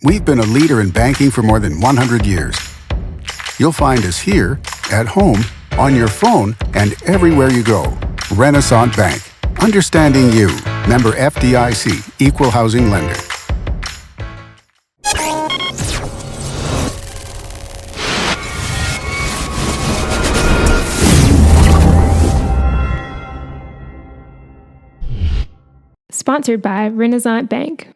We've been a leader in banking for more than 100 years. You'll find us here, at home, on your phone, and everywhere you go. RENASANT Bank. Understanding you. Member FDIC. Equal housing lender. Sponsored by RENASANT Bank.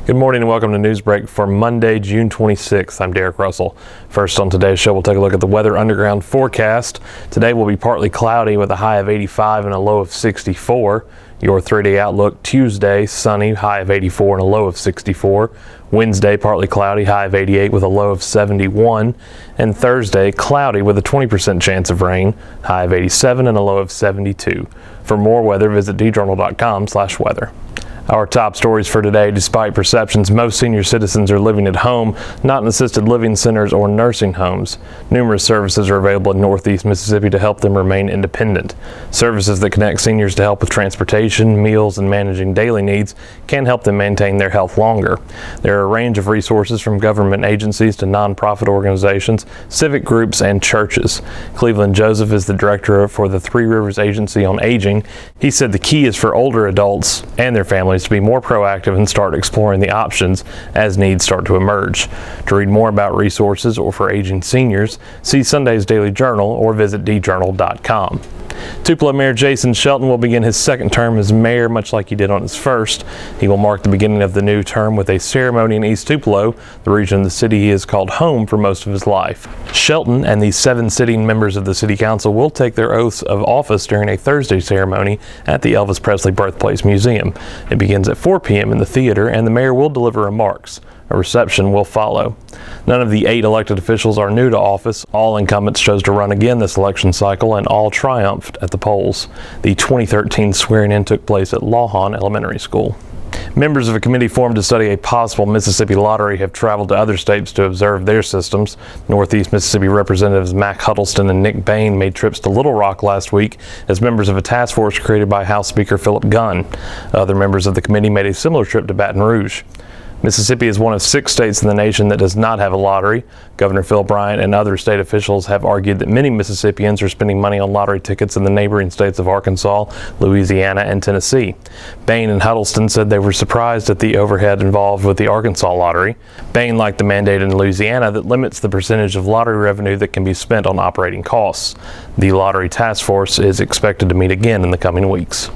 Good morning and welcome to Newsbreak for Monday, June 26th. I'm Derek Russell. First on today's show, we'll take a look at the Weather Underground forecast. Today will be partly cloudy with a high of 85 and a low of 64. Your 3-day outlook: Tuesday, sunny, high of 84 and a low of 64. Wednesday, partly cloudy, high of 88 with a low of 71. And Thursday, cloudy with a 20% chance of rain, high of 87 and a low of 72. For more weather, visit djournal.com/weather. Our top stories for today: despite perceptions most senior citizens are living at home, not in assisted living centers or nursing homes. Numerous services are available in Northeast Mississippi to help them remain independent. Services that connect seniors to help with transportation, meals, and managing daily needs can help them maintain their health longer. There are a range of resources from government agencies to nonprofit organizations, civic groups, and churches. Cleveland Joseph is the director for the Three Rivers Agency on Aging. He said the key is for older adults and their families to be more proactive and start exploring the options as needs start to emerge. To read more about resources or for aging seniors, see Sunday's Daily Journal or visit djournal.com. Tupelo Mayor Jason Shelton will begin his second term as mayor, much like he did on his first. He will mark the beginning of the new term with a ceremony in East Tupelo, the region of the city he has called home for most of his life. Shelton and the 7 sitting members of the city council will take their oaths of office during a Thursday ceremony at the Elvis Presley Birthplace Museum. It begins at 4 p.m. in the theater, and the mayor will deliver remarks. A reception will follow. None of the 8 elected officials are new to office. All incumbents chose to run again this election cycle, and all triumphed at the polls. The 2013 swearing-in took place at Lawhon Elementary School. Members of a committee formed to study a possible Mississippi lottery have traveled to other states to observe their systems. Northeast Mississippi Representatives Mac Huddleston and Nick Bain made trips to Little Rock last week as members of a task force created by House Speaker Philip Gunn. Other members of the committee made a similar trip to Baton Rouge. Mississippi is one of 6 states in the nation that does not have a lottery. Governor Phil Bryant and other state officials have argued that many Mississippians are spending money on lottery tickets in the neighboring states of Arkansas, Louisiana, and Tennessee. Bain and Huddleston said they were surprised at the overhead involved with the Arkansas lottery. Bain liked the mandate in Louisiana that limits the percentage of lottery revenue that can be spent on operating costs. The lottery task force is expected to meet again in the coming weeks.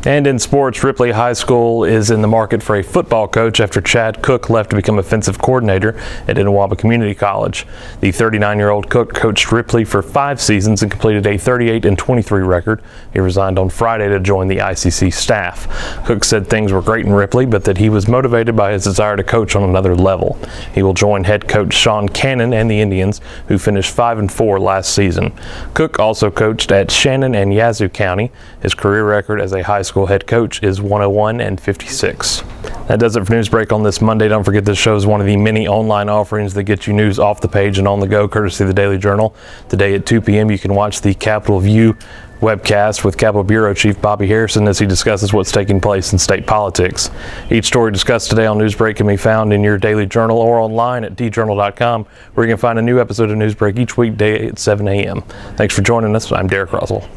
And in sports, Ripley High School is in the market for a football coach after Chad Cook left to become offensive coordinator at Itawamba Community College. The 39-year-old Cook coached Ripley for 5 seasons and completed a 38-23 record. He resigned on Friday to join the ICC staff. Cook said things were great in Ripley, but that he was motivated by his desire to coach on another level. He will join head coach Sean Cannon and the Indians, who finished 5-4 last season. Cook also coached at Shannon and Yazoo County. His career record as a high school head coach is 101-56. That does it for Newsbreak on this Monday. Don't forget this show is one of the many online offerings that get you news off the page and on the go, courtesy of the Daily Journal. Today at 2 p.m. you can watch the Capitol View webcast with Capitol Bureau Chief Bobby Harrison as he discusses what's taking place in state politics. Each story discussed today on Newsbreak can be found in your Daily Journal or online at djournal.com, where you can find a new episode of Newsbreak each weekday at 7 a.m. Thanks for joining us. I'm Derek Russell.